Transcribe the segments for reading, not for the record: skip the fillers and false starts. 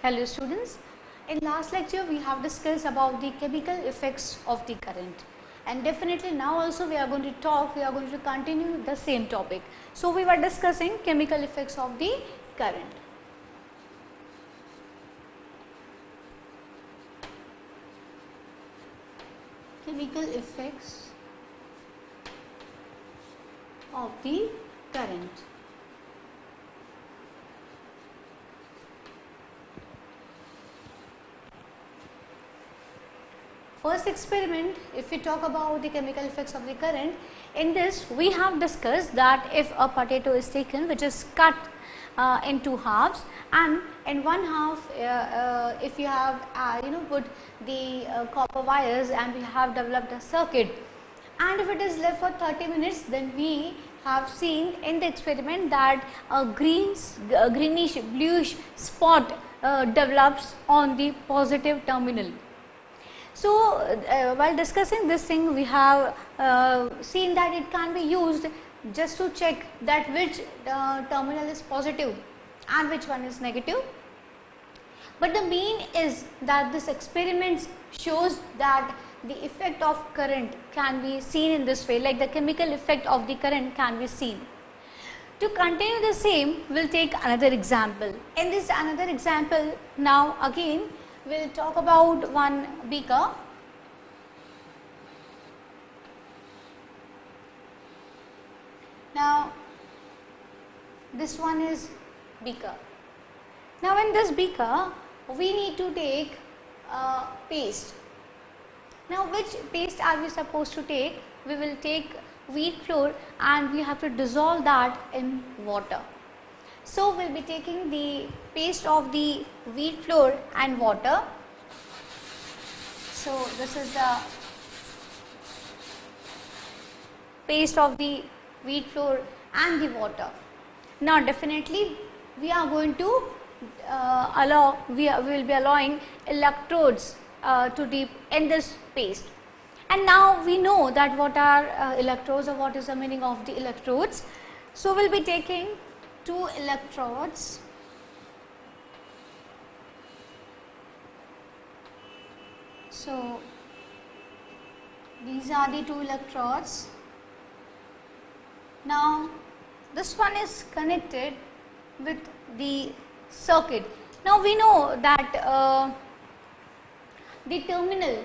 Hello students, in last lecture we have discussed about the chemical effects of the current, and definitely now also we are going to continue the same topic. So we were discussing chemical effects of the current. Chemical effects of the current. First experiment, if we talk about the chemical effects of the current, in this we have discussed that if a potato is taken which is cut in two halves, and in one half if you have put the copper wires and we have developed a circuit, and if it is left for 30 minutes, then we have seen in the experiment that a greenish bluish spot develops on the positive terminal. So while discussing this thing, we have seen that it can be used just to check that which terminal is positive and which one is negative. But the main is that this experiment shows that the effect of current can be seen in this way, like the chemical effect of the current can be seen. To continue the same, we will take another example. In this another example, now again we will talk about one beaker. Now this one is beaker. Now in this beaker we need to take paste. Now which paste are we supposed to take? We will take wheat flour and we have to dissolve that in water. So we will be taking the paste of the wheat flour and water. So this is the paste of the wheat flour and the water. Now definitely we are going to we will be allowing electrodes to dip in this paste. And now we know that what are electrodes, or what is the meaning of the electrodes. So we will be taking two electrodes, so these are the two electrodes. Now this one is connected with the circuit. Now we know that the terminal,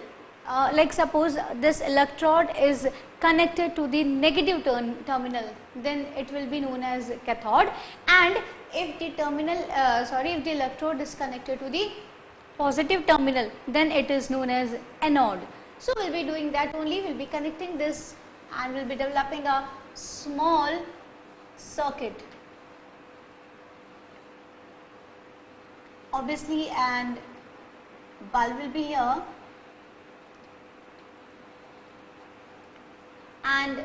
like suppose this electrode is connected to the negative terminal, then it will be known as cathode, and if the terminal if the electrode is connected to the positive terminal, then it is known as anode. So we will be doing that only, we will be connecting this and we will be developing a small circuit obviously, and bulb will be here and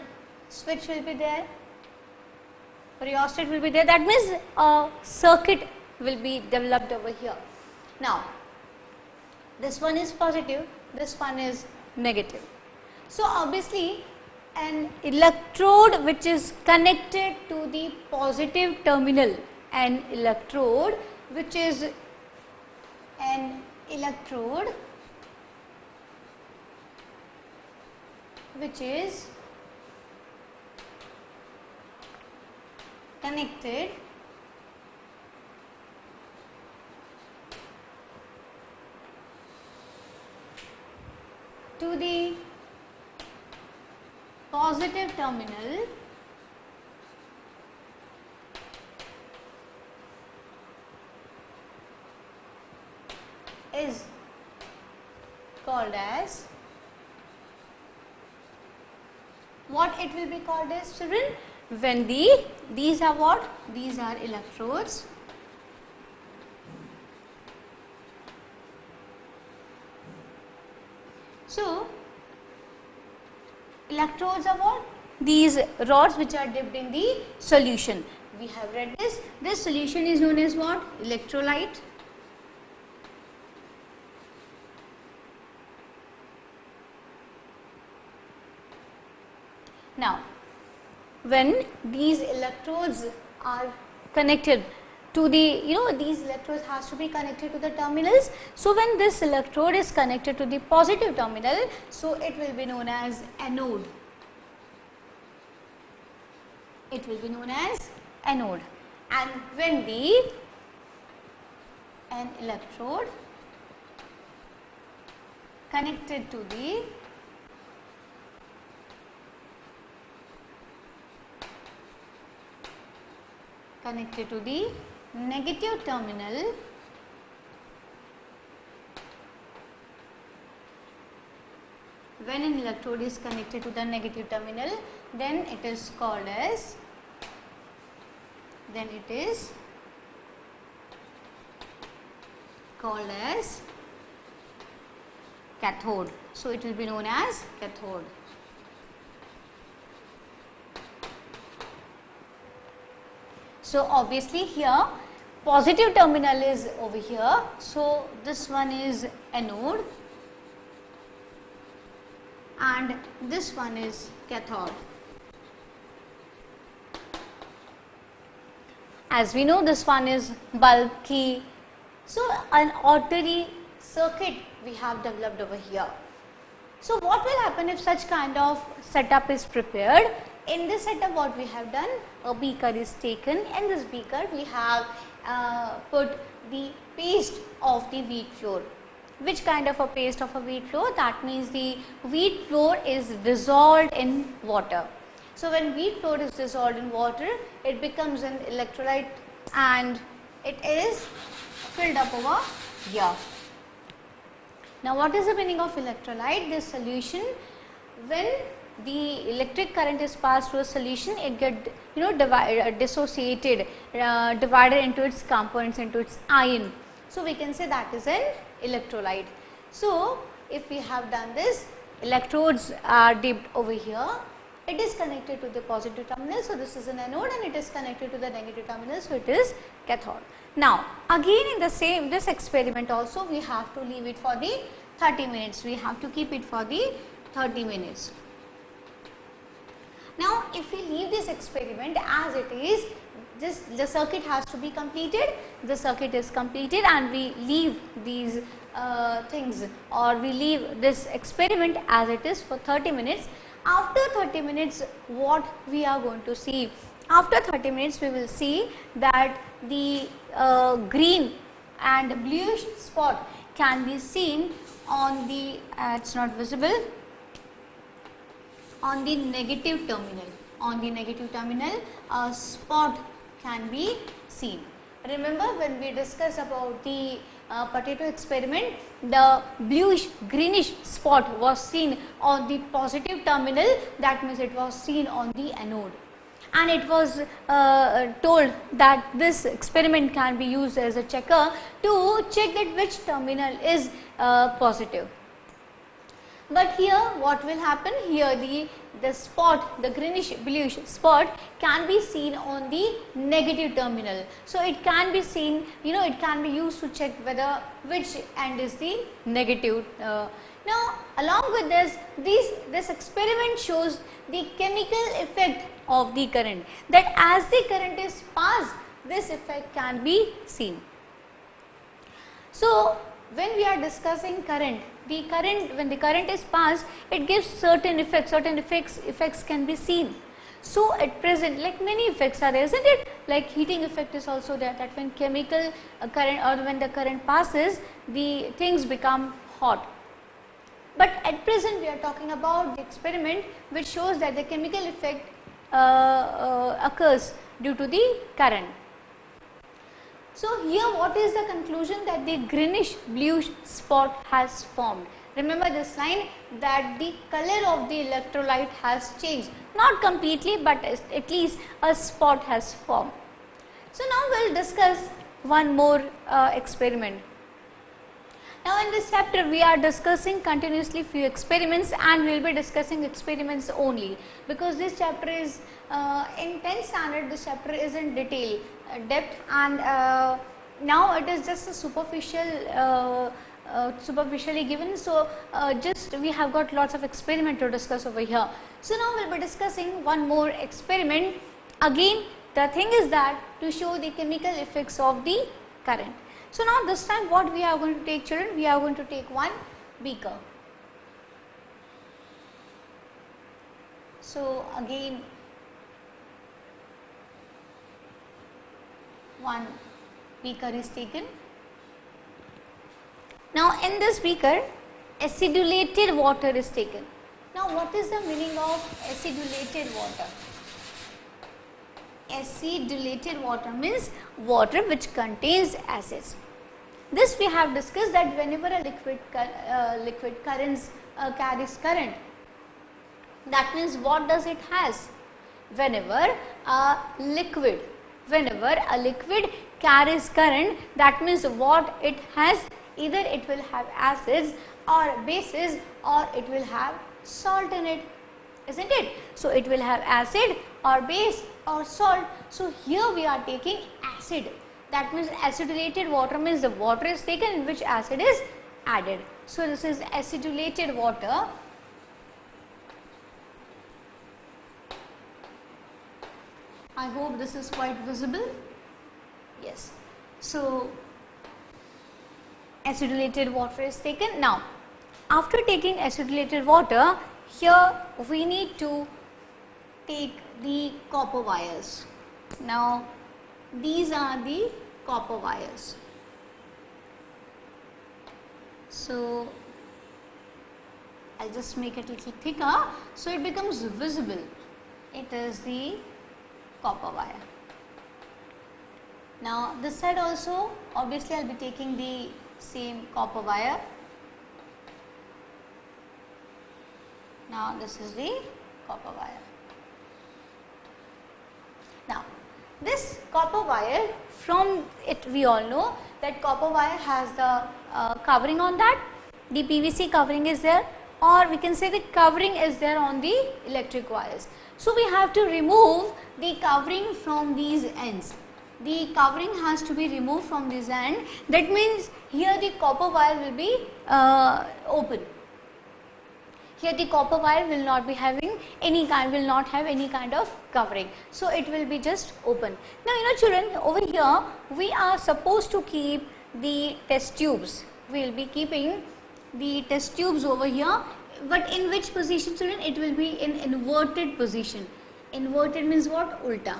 switch will be there, rheostat will be there. That means a circuit will be developed over here. Now this one is positive, this one is negative. So obviously an electrode which is connected to the positive terminal, an electrode which is connected to the positive terminal is called as, what it will be called as, children? When these are what? These are electrodes. So electrodes are what? These rods which are dipped in the solution. We have read this. This solution is known as what? Electrolyte. Now when these electrodes are connected to the, these electrodes has to be connected to the terminals. So when this electrode is connected to the positive terminal, so it will be known as anode. It will be known as anode. And when an electrode connected to the negative terminal, when an electrode is connected to the negative terminal, then it is called as cathode. So it will be known as cathode. So obviously here positive terminal is over here, so this one is anode and this one is cathode. As we know, this one is bulky. So an ordinary circuit we have developed over here. So what will happen if such kind of setup is prepared? In this setup, what we have done, a beaker is taken. In this beaker we have put the paste of the wheat flour. Which kind of a paste of a wheat flour? That means the wheat flour is dissolved in water. So when wheat flour is dissolved in water, it becomes an electrolyte and it is filled up over here. Now what is the meaning of electrolyte? This solution, when the electric current is passed through a solution, it get dissociated, divided into its components, into its ion. So we can say that is an electrolyte. So if we have done this, electrodes are dipped over here. It is connected to the positive terminal, so this is an anode, and it is connected to the negative terminal, so it is cathode. Now again in the this experiment also we have to leave it for the 30 minutes. We have to keep it for the 30 minutes. Now if we leave this experiment as it is, the circuit has to be completed. The circuit is completed and we leave these things, or we leave this experiment as it is for 30 minutes. After 30 minutes, what we are going to see? After 30 minutes, we will see that the green and bluish spot can be seen on the, it's not visible, on the negative terminal. On the negative terminal, a spot can be seen. Remember when we discussed about the potato experiment, the bluish greenish spot was seen on the positive terminal, that means it was seen on the anode, and it was told that this experiment can be used as a checker to check that which terminal is positive. But here what will happen? Here the spot, the greenish bluish spot can be seen on the negative terminal. So it can be seen, it can be used to check whether which end is the negative. Now along with this experiment shows the chemical effect of the current, that as the current is passed, this effect can be seen. So when we are discussing current, when the current is passed, it gives certain effects. Certain effects can be seen. So at present, like many effects are there, isn't it? Like heating effect is also there, that when chemical current, or when the current passes, the things become hot. But at present we are talking about the experiment which shows that the chemical effect occurs due to the current. So here what is the conclusion? That the greenish bluish spot has formed. Remember this line, that the color of the electrolyte has changed, not completely but at least a spot has formed. So now we will discuss one more experiment. Now in this chapter we are discussing continuously few experiments, and we will be discussing experiments only, because this chapter is in 10th standard, this chapter is in detail, depth, and now it is just a superficially given. So just we have got lots of experiment to discuss over here. So now we will be discussing one more experiment. Again The thing is that to show the chemical effects of the current. So now this time what we are going to take, children? We are going to take one beaker. So again one beaker is taken. Now in this beaker acidulated water is taken. Now what is the meaning of acidulated water? Acidulated water means water which contains acids. This we have discussed that whenever a liquid carries current, that means what does it has? Whenever a liquid carries current, that means what it has, either it will have acids or bases or it will have salt in it, isn't it? So it will have acid or base or salt. So here we are taking acid. That means acidulated water means the water is taken in which acid is added. So this is acidulated water. I hope this is quite visible. Yes. So acidulated water is taken. Now after taking acidulated water, here we need to take the copper wires. Now these are the copper wires. So I'll just make it a little thicker so it becomes visible. It is the copper wire. Now this side also, obviously I'll be taking the same copper wire. Now this is the copper wire. Now this copper wire, from it we all know that copper wire has the covering on that, the PVC covering is there, or we can say the covering is there on the electric wires. So we have to remove the covering from these ends. The covering has to be removed from this end. That means here the copper wire will be open. Here the copper wire will not be having any kind, will not have any kind of covering. So it will be just open. Now you know children, over here we are supposed to keep the test tubes. We will be keeping the test tubes over here. But in which position, children? It will be in inverted position. Inverted means what? Ulta.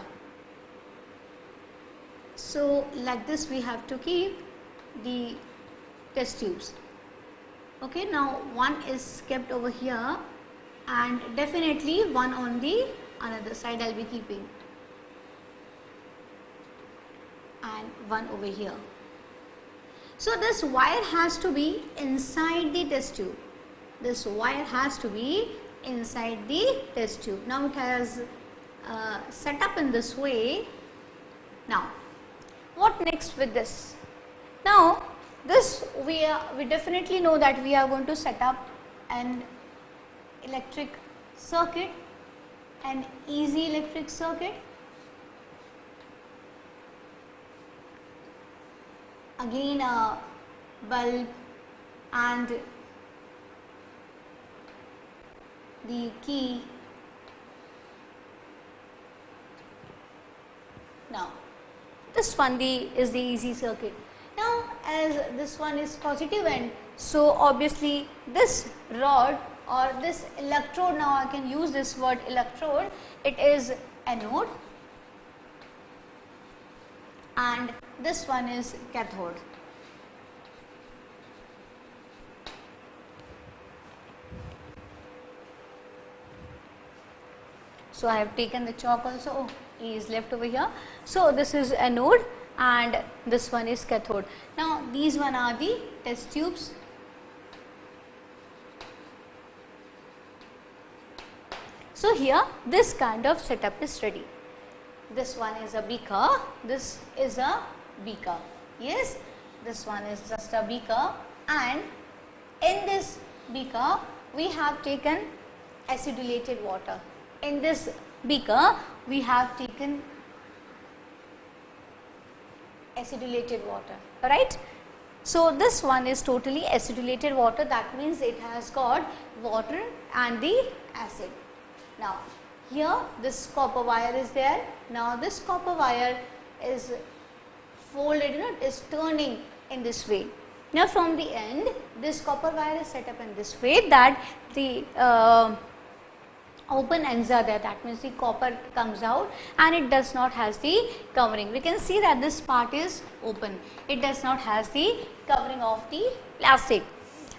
So like this we have to keep the test tubes. Okay, now one is kept over here and definitely one on the another side I will be keeping, and one over here. So this wire has to be inside the test tube. This wire has to be inside the test tube. Now it has set up in this way. Now what next with this? Now this we definitely know that we are going to set up an electric circuit, an easy electric circuit. Again a bulb and the key. Now this one is the easy circuit. Now as this one is positive end, so obviously this rod or this electrode, now I can use this word electrode, it is anode, and this one is cathode. So I have taken the chalk also. Oh, E is left over here. So this is anode and this one is cathode. Now these one are the test tubes. So here this kind of setup is ready. This one is a beaker, this is a beaker. Yes, this one is just a beaker, and in this beaker we have taken acidulated water. In this beaker we have taken acidulated water, right? So this one is totally acidulated water, that means it has got water and the acid. Now here this copper wire is there. Now this copper wire is folded, is turning in this way. Now from the end, this copper wire is set up in this way that the open ends are there, that means the copper comes out and it does not has the covering. We can see that this part is open, it does not has the covering of the plastic.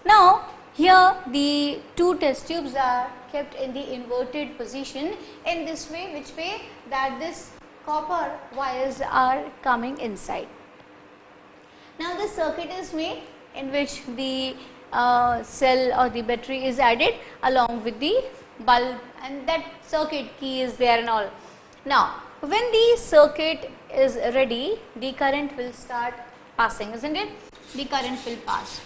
Now here the two test tubes are kept in the inverted position in this way, which way that this copper wires are coming inside. Now the circuit is made in which the cell or the battery is added along with the bulb, and that circuit key is there and all. Now when the circuit is ready, the current will start passing, isn't it? The current will pass.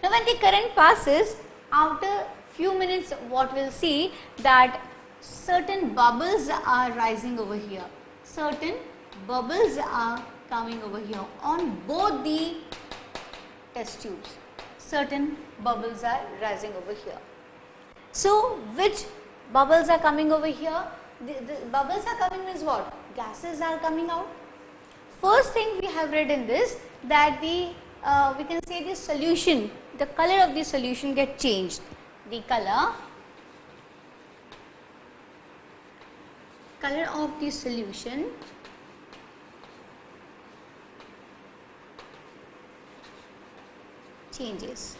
Now when the current passes, after few minutes what we'll see that certain bubbles are rising over here, certain bubbles are coming over here on both the test tubes, certain bubbles are rising over here. So which bubbles are coming over here? The bubbles are coming means what? Gases are coming out. First thing we have read in this that the we can say the solution, the color of the solution get changed. The color of the solution changes.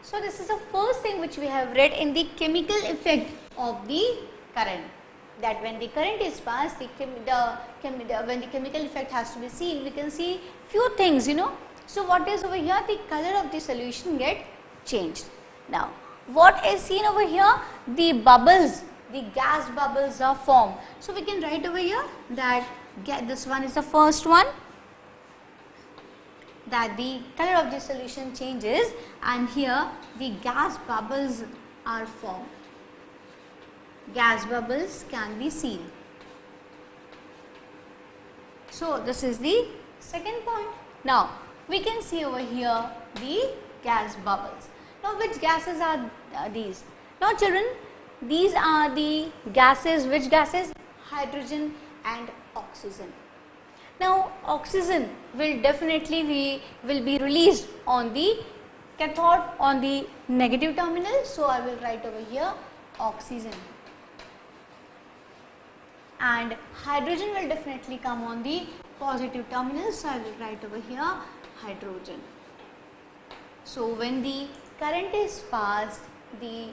So this is the first thing which we have read in the chemical effect of the current, that when the current is passed, when the chemical effect has to be seen, we can see few things, So what is over here? The color of the solution get changed. Now what is seen over here? The bubbles, the gas bubbles are formed. So we can write over here that this one is the first one, that the color of the solution changes, and here the gas bubbles are formed. Gas bubbles can be seen. So this is the second point. Now we can see over here the gas bubbles. Now which gases are these? Now children, these are the gases. Which gases? Hydrogen and oxygen. Now oxygen will definitely will be released on the cathode, on the negative terminal. So I will write over here oxygen, and hydrogen will definitely come on the positive terminal. So I will write over here hydrogen. So when the current is passed, the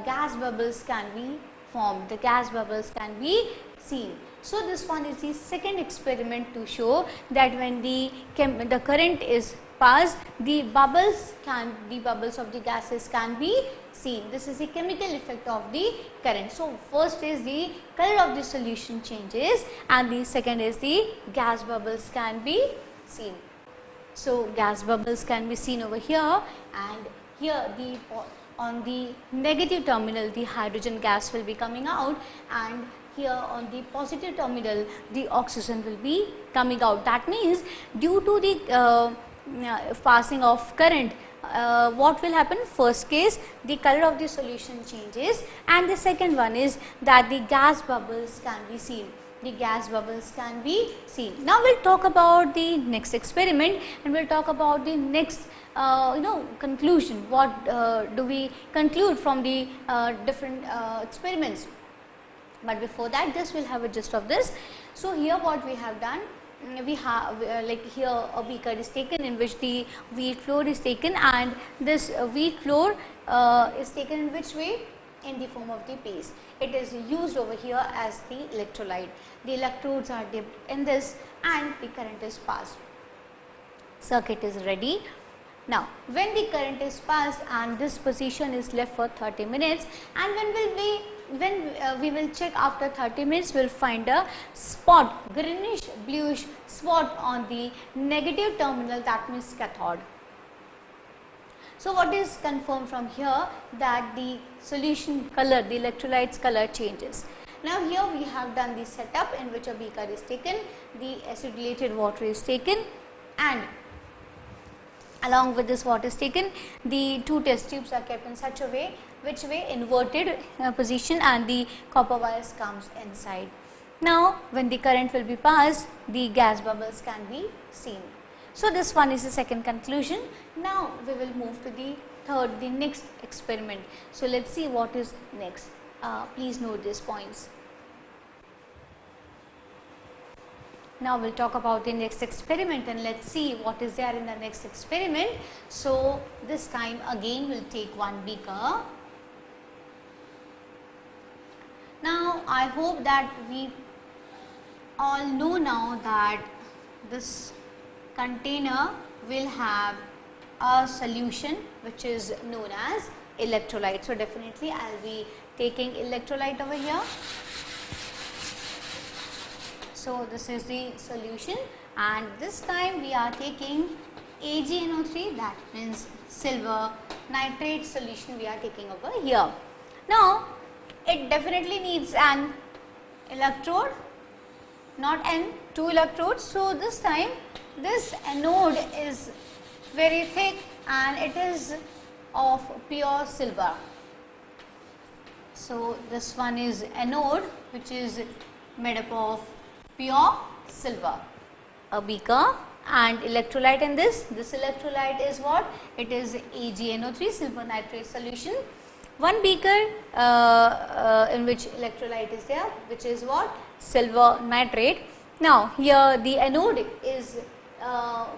gas bubbles can be formed, the gas bubbles can be seen. So this one is the second experiment to show that when the current is passed, the bubbles of the gases can be seen. This is the chemical effect of the current. So first is the color of the solution changes, and the second is the gas bubbles can be seen. So gas bubbles can be seen over here, and here on the negative terminal the hydrogen gas will be coming out, and here on the positive terminal the oxygen will be coming out. That means due to the passing of current, what will happen? First case, the color of the solution changes, and the second one is that the gas bubbles can be seen. The gas bubbles can be seen. Now we'll talk about the next experiment, and we'll talk about the next conclusion. What do we conclude from the different experiments? But before that, just we'll have a gist of this. So here what we have done, we have like here a beaker is taken in which the wheat flour is taken, and this wheat flour is taken in which way? In the form of the paste. It is used over here as the electrolyte. The electrodes are dipped in this, and the current is passed. Circuit is ready. Now when the current is passed and this position is left for 30 minutes, and when we will check after 30 minutes, we will find a spot, greenish bluish spot on the negative terminal, that means cathode. So what is confirmed from here? That the solution color, the electrolytes color changes. Now here we have done the setup in which a beaker is taken, the acidulated water is taken, and Along with this, what is taken, the two test tubes are kept in such a way, which way, inverted position, and the copper wires comes inside. Now when the current will be passed, the gas bubbles can be seen. So this one is the second conclusion. Now we will move to the next experiment. So let's see what is next. Please note these points. Now we'll talk about the next experiment, and let's see what is there in the next experiment. So this time again we'll take one beaker. Now I hope that we all know now that this container will have a solution which is known as electrolyte. So definitely I will be taking electrolyte over here. So this is the solution, and this time we are taking AgNO3, that means silver nitrate solution we are taking over here. Now it definitely needs an electrode, not two electrodes. So this time this anode is very thick and it is of pure silver. So this one is anode which is made up of pure silver. A beaker and electrolyte in this. This electrolyte is what? It is AgNO3, silver nitrate solution. One beaker in which electrolyte is there, which is what? Silver nitrate. Now here the anode is,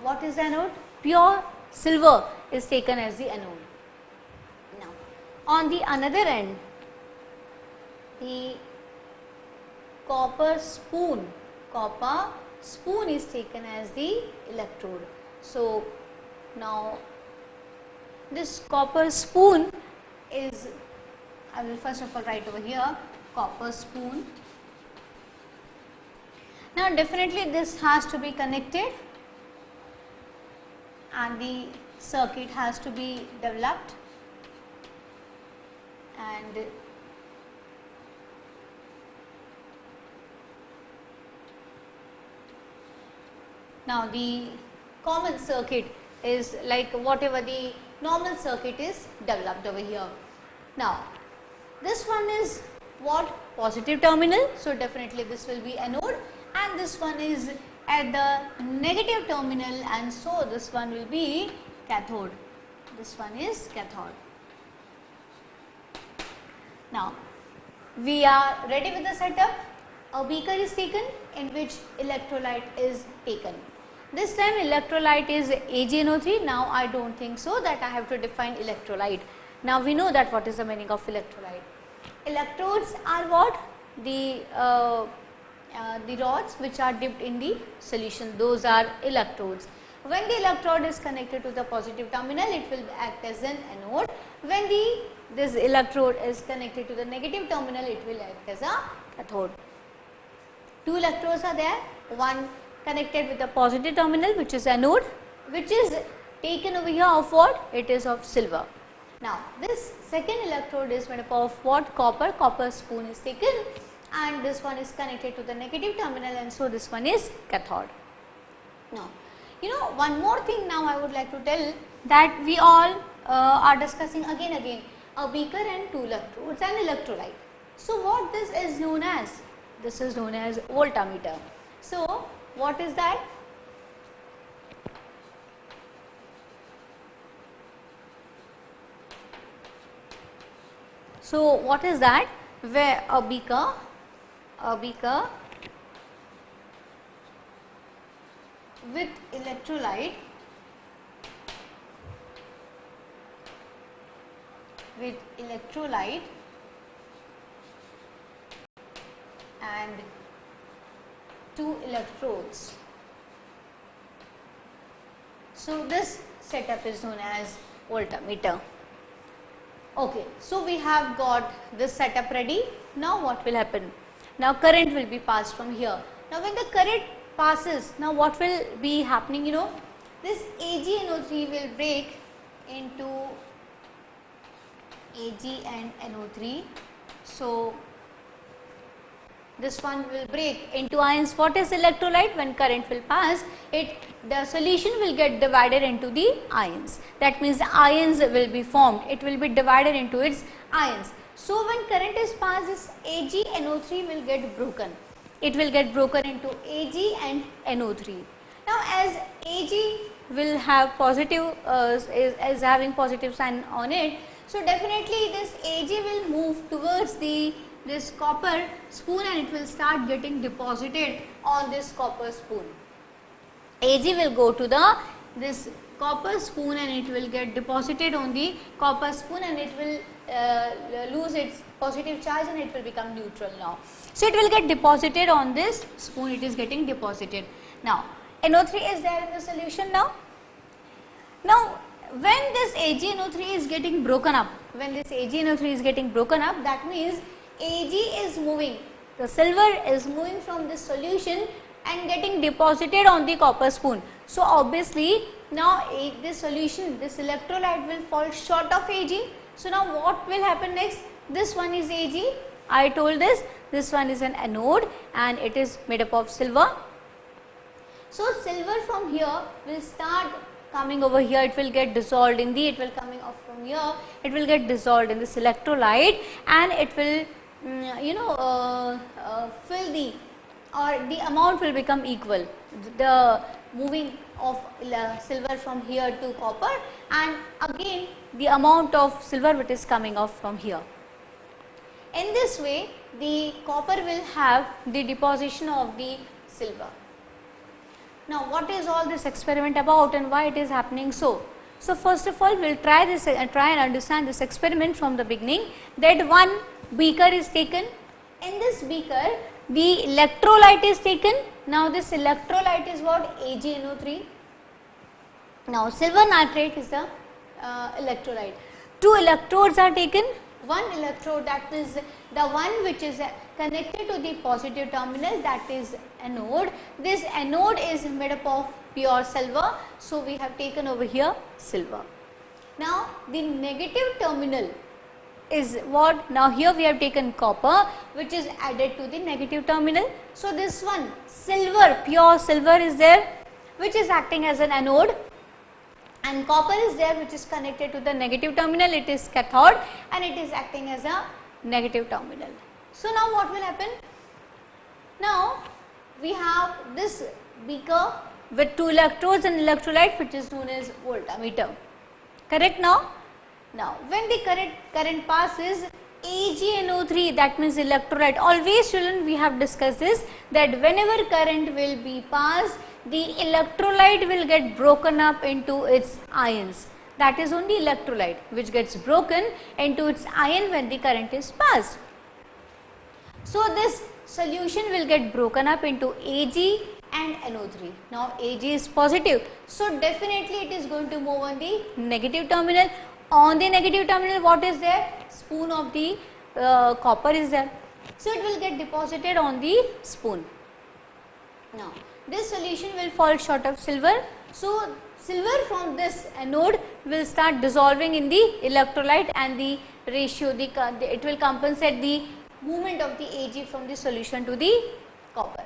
what is the anode? Pure silver is taken as the anode. Now on the another end, the copper spoon is taken as the electrode. So now this copper spoon is, I will first of all write over here, copper spoon. Now definitely this has to be connected and the circuit has to be developed, and now the common circuit is like whatever the normal circuit is developed over here. Now this one is what? Positive terminal. So definitely this will be anode, and this one is at the negative terminal, and so this one will be cathode. This one is cathode. Now we are ready with the setup. A beaker is taken in which electrolyte is taken. This time electrolyte is AgNO3. Now I don't think so that I have to define electrolyte. Now we know that what is the meaning of electrolyte. Electrodes are what? The rods which are dipped in the solution, those are electrodes. When the electrode is connected to the positive terminal, it will act as an anode. When this electrode is connected to the negative terminal, it will act as a cathode. Two electrodes are there, one connected with the positive terminal which is anode, which is taken over here of what? It is of silver. Now this second electrode is made up of what? Copper. Copper spoon is taken, and this one is connected to the negative terminal, and so this one is cathode. Now one more thing now I would like to tell, that we all are discussing again a beaker and two electrodes and electrolyte. So what this is known as? This is known as voltmeter. So what is that? So what is that? Where a beaker with electrolyte and two electrodes. So this setup is known as voltmeter. Okay, so we have got this setup ready. Now what will happen? Now current will be passed from here. Now when the current passes, now what will be happening? This AgNO3 will break into Ag and NO3. So this one will break into ions. What is electrolyte? When current will pass, it the solution will get divided into the ions. That means the ions will be formed, it will be divided into its ions. So when current is passed, this AgNO3 will get broken. It will get broken into Ag and NO3. Now as Ag will have positive, is having positive sign on it, so definitely this Ag will move towards this copper spoon and it will start getting deposited on this copper spoon. Ag will go to this copper spoon and it will get deposited on the copper spoon and it will lose its positive charge and it will become neutral now. So it will get deposited on this spoon, it is getting deposited. Now NO3 is there in the solution now. Now when this AgNO3 is getting broken up, that means Ag is moving, the silver is moving from this solution and getting deposited on the copper spoon. So obviously now this solution, this electrolyte will fall short of Ag. So now what will happen next? This one is Ag, I told this one is an anode and it is made up of silver. So silver from here will start coming over here, it will get dissolved in the, it will coming off from here, it will get dissolved in this electrolyte and it will fill the, or the amount will become equal, the moving of silver from here to copper and again the amount of silver which is coming off from here. In this way the copper will have the deposition of the silver. Now what is all this experiment about and why it is happening so? So first of all we will try and understand this experiment from the beginning, that one beaker is taken. In this beaker the electrolyte is taken. Now this electrolyte is what? AgNO3. Now silver nitrate is the electrolyte. Two electrodes are taken. One electrode, that is the one which is connected to the positive terminal, that is anode. This anode is made up of pure silver. So we have taken over here silver. Now the negative terminal is what? Now here we have taken copper which is added to the negative terminal. So this one silver, pure silver is there which is acting as an anode, and copper is there which is connected to the negative terminal, it is cathode and it is acting as a negative terminal. So now what will happen? Now we have this beaker with two electrodes and electrolyte which is known as voltmeter. Correct now? Now when the current passes, AgNO3, that means electrolyte, always children we have discussed this, that whenever current will be passed, the electrolyte will get broken up into its ions. That is only electrolyte which gets broken into its ion when the current is passed. So this solution will get broken up into Ag and NO3. Now Ag is positive, so definitely it is going to move on the negative terminal. On the negative terminal what is there? Spoon of the copper is there. So it will get deposited on the spoon. Now this solution will fall short of silver. So silver from this anode will start dissolving in the electrolyte and the ratio, it will compensate the movement of the Ag from the solution to the copper.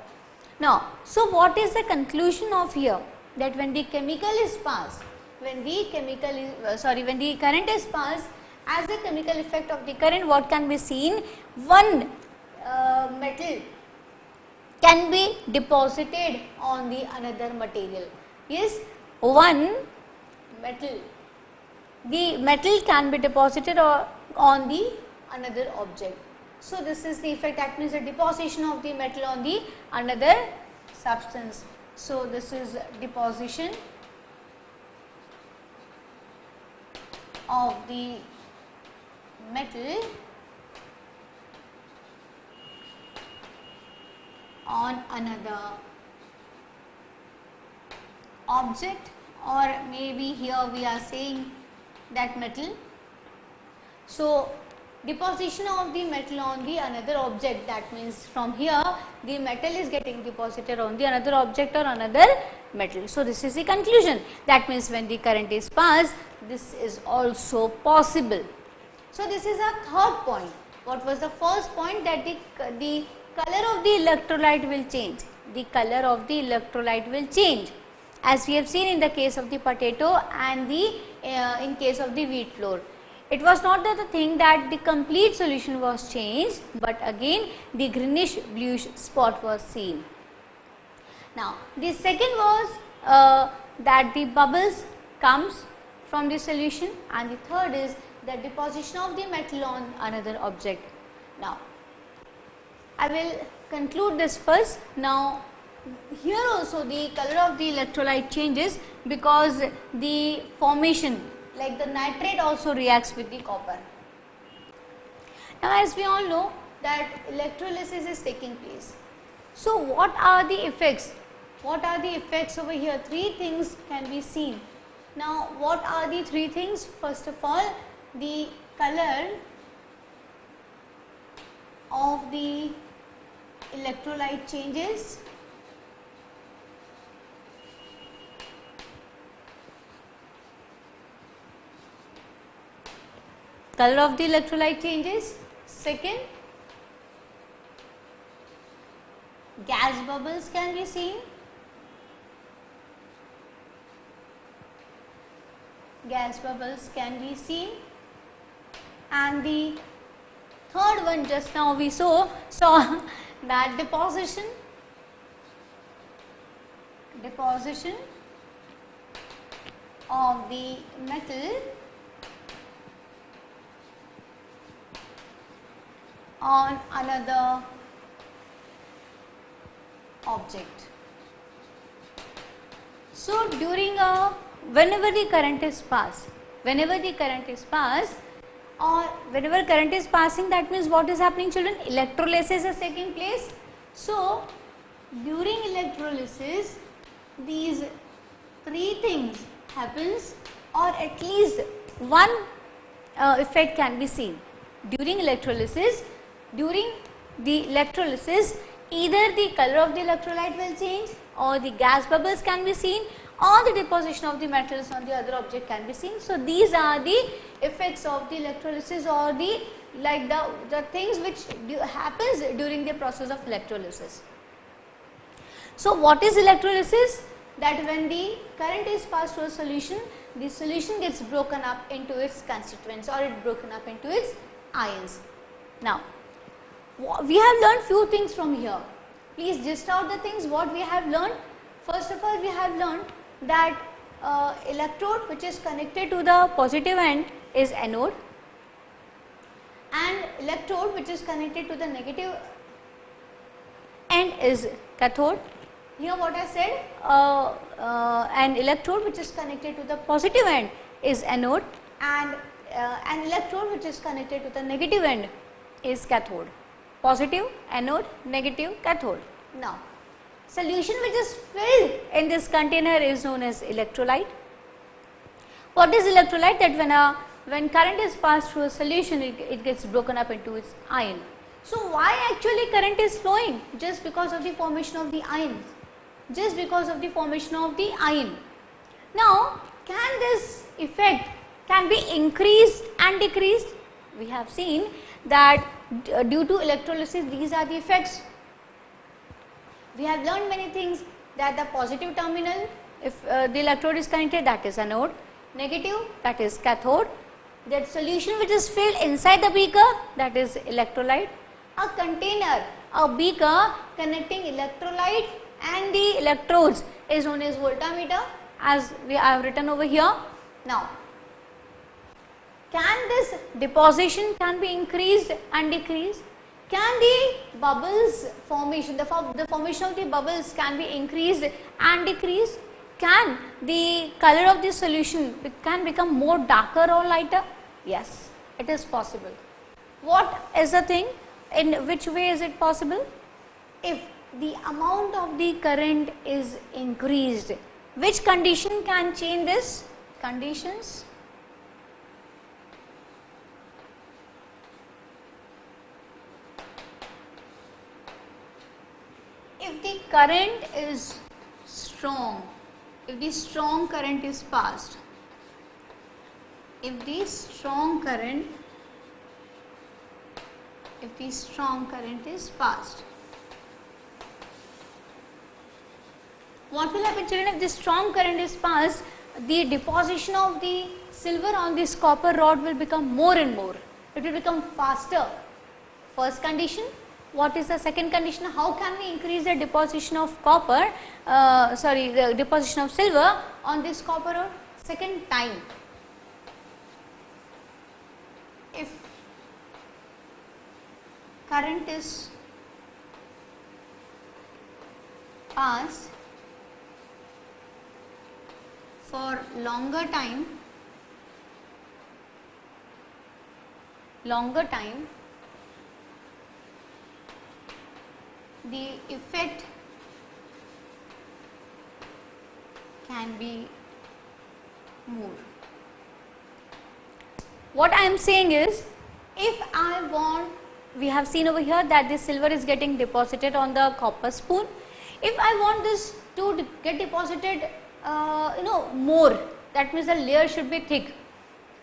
Now so what is the conclusion of here? That when the chemical is passed, when the current is passed, as a chemical effect of the current, what can be seen? One metal can be deposited on the another material. Yes, one metal, the metal can be deposited on the another object. So this is the effect, that means the deposition of the metal on the another substance. So this is deposition of the metal on another object, or maybe here we are saying that metal. So deposition of the metal on the another object, that means from here the metal is getting deposited on the another object or another metal. So this is the conclusion, that means when the current is passed, this is also possible. So this is our third point. What was the first point? That the color of the electrolyte will change. The color of the electrolyte will change. as we have seen in the case of the potato and the in case of the wheat flour. It was not the thing that the complete solution was changed, but again the greenish bluish spot was seen. Now the second was that the bubbles comes from the solution, and the third is the deposition of the metal on another object. Now I will conclude this first. Now here also the color of the electrolyte changes because the formation, like the nitrate, also reacts with the copper. Now as we all know that electrolysis is taking place. So what are the effects? What are the effects over here? Three things can be seen. Now what are the three things? First of all, the color of the electrolyte changes. Color of the electrolyte changes. Second, gas bubbles can be seen. Gas bubbles can be seen. And the third one, just now we saw that deposition of the metal on another object. So during whenever the current is passed, or whenever current is passing, that means what is happening, children? Electrolysis is taking place. So during electrolysis, these three things happens, or at least one effect can be seen. During the electrolysis, either the color of the electrolyte will change, or the gas bubbles can be seen, or the deposition of the metals on the other object can be seen. So these are the effects of the electrolysis, or the things which happens during the process of electrolysis. So what is electrolysis? That when the current is passed through a solution, the solution gets broken up into its constituents, or it broken up into its ions. Now we have learned few things from here. Please list out the things what we have learned. First of all, we have learned that electrode which is connected to the positive end is anode, and electrode which is connected to the negative end is cathode. Here what I said, an electrode which is connected to the positive end is anode, and an electrode which is connected to the negative end is cathode. Positive, anode, negative, cathode. Now solution which is filled in this container is known as electrolyte. What is electrolyte? That when current is passed through a solution, it gets broken up into its ion. So why actually current is flowing? Just because of the formation of the ions. Just because of the formation of the ion. Now can this effect can be increased and decreased? We have seen that due to electrolysis, these are the effects. We have learned many things, that the positive terminal, if the electrode is connected, that is anode, negative, that is cathode, that solution which is filled inside the beaker, that is electrolyte, a container, a beaker connecting electrolyte and the electrodes is known as voltmeter, as I have written over here. Now can this deposition can be increased and decreased? Can the bubbles formation, the formation of the bubbles can be increased and decreased? Can the color of the solution can become more darker or lighter? Yes, it is possible. What is the thing? In which way is it possible? If the amount of the current is increased, which condition can change this? Conditions. If the current is strong, if the strong current is passed, if the strong current is passed, what will happen children, if the strong current is passed, the deposition of the silver on this copper rod will become more and more, it will become faster. First condition. What is the second condition? How can we increase the deposition of copper, the deposition of silver on this copper rod? Second, time. If current is passed for longer time, the effect can be more. What I am saying is, if I want, we have seen over here that the silver is getting deposited on the copper spoon. If I want this to get deposited more, that means the layer should be thick,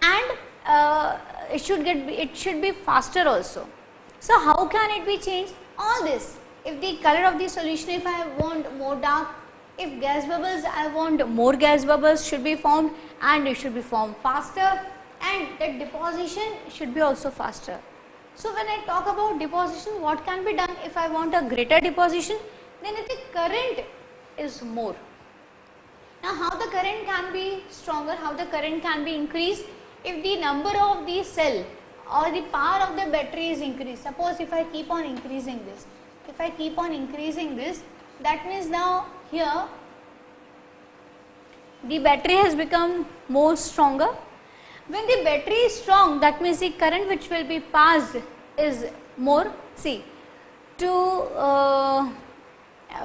and it should be faster also. So how can it be changed? All this, if the color of the solution, if I want more dark, if gas bubbles, I want more gas bubbles should be formed, and it should be formed faster, and the deposition should be also faster. So when I talk about deposition, what can be done if I want a greater deposition? Then if the current is more. Now how the current can be stronger, how the current can be increased? If the number of the cell or the power of the battery is increased. Suppose if I keep on increasing this, that means now here the battery has become more stronger. When the battery is strong, that means the current which will be passed is more. See, to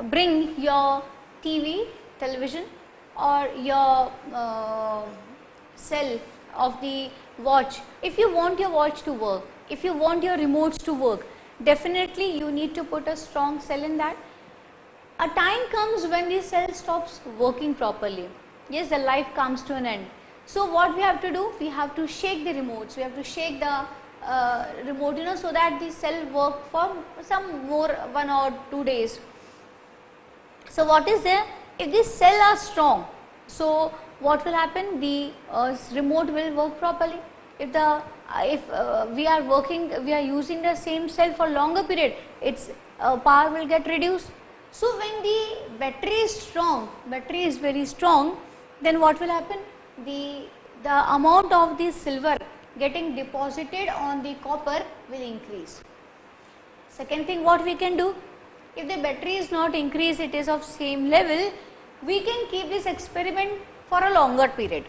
bring your television or your cell of the watch, if you want your watch to work, if you want your remotes to work, definitely you need to put a strong cell in that. A time comes when the cell stops working properly. Yes, the life comes to an end. So what we have to do? We have to shake the remotes. We have to shake the remote, so that the cell work for some more 1 or 2 days. So what is there? If the cell are strong, so what will happen? The remote will work properly. If we are using the same cell for longer period, its power will get reduced. So when the battery is very strong, then what will happen? The amount of the silver getting deposited on the copper will increase. Second thing what we can do, if the battery is not increased, it is of same level, we can keep this experiment for a longer period.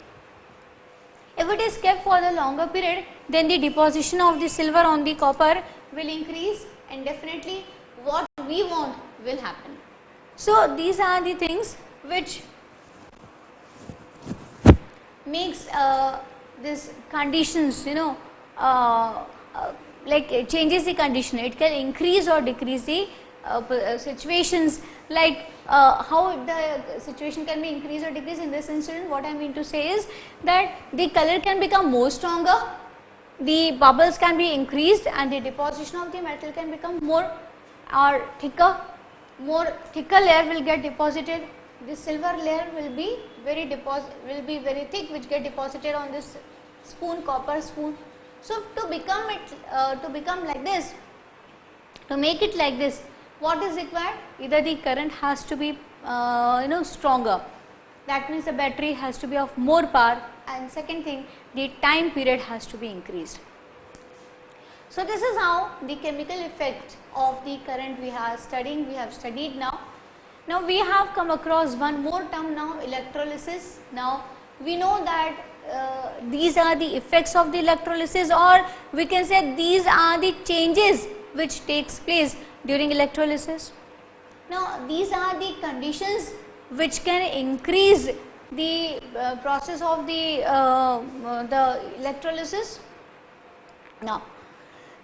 If it is kept for the longer period, then the deposition of the silver on the copper will increase, and definitely what we want will happen. So these are the things which makes this conditions, like it changes the condition. It can increase or decrease the situations, like how the situation can be increased or decreased. In this incident, what I mean to say is that the color can become more stronger, the bubbles can be increased, and the deposition of the metal can become more or thicker. Thicker layer will get deposited. The silver layer will be very thick, which get deposited on this spoon, copper spoon. So to become like this, to make it like this, what is required? Either the current has to be stronger, that means the battery has to be of more power, and second thing, the time period has to be increased. So this is how the chemical effect of the current we have studied now. Now we have come across one more term now, electrolysis. Now we know that these are the effects of the electrolysis, or we can say these are the changes which takes place during electrolysis. Now these are the conditions which can increase the process of the electrolysis. Now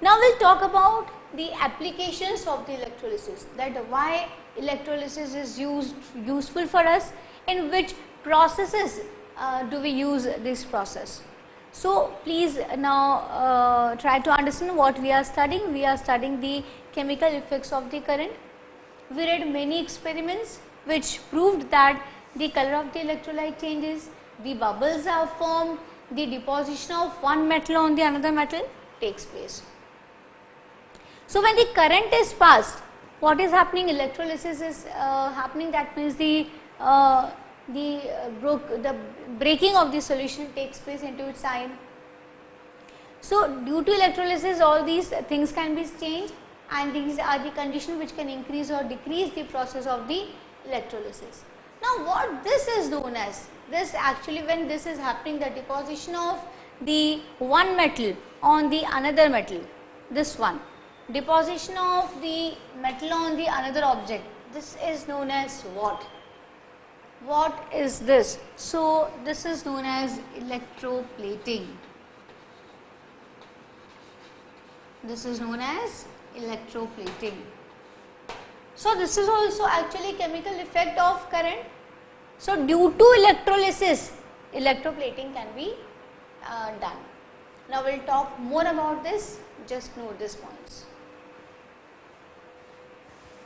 we'll talk about the applications of the electrolysis, that why electrolysis is useful for us, in which processes do we use this process. So please now try to understand what we are studying. We are studying the chemical effects of the current. We read many experiments which proved that the color of the electrolyte changes, the bubbles are formed, the deposition of one metal on the another metal takes place. So, when the current is passed, what is happening? Electrolysis is happening, that means the breaking of the solution takes place into its side. So, due to electrolysis all these things can be changed, and these are the conditions which can increase or decrease the process of the electrolysis. Now, what this is known as, this actually when this is happening, the deposition of the one metal on the another metal, this one, deposition of the metal on the another object, this is known as what? What is this? So, this is known as electroplating. This is known as electroplating. So, this is also actually chemical effect of current. So, due to electrolysis, electroplating can be done. Now, we will talk more about this, just note these points.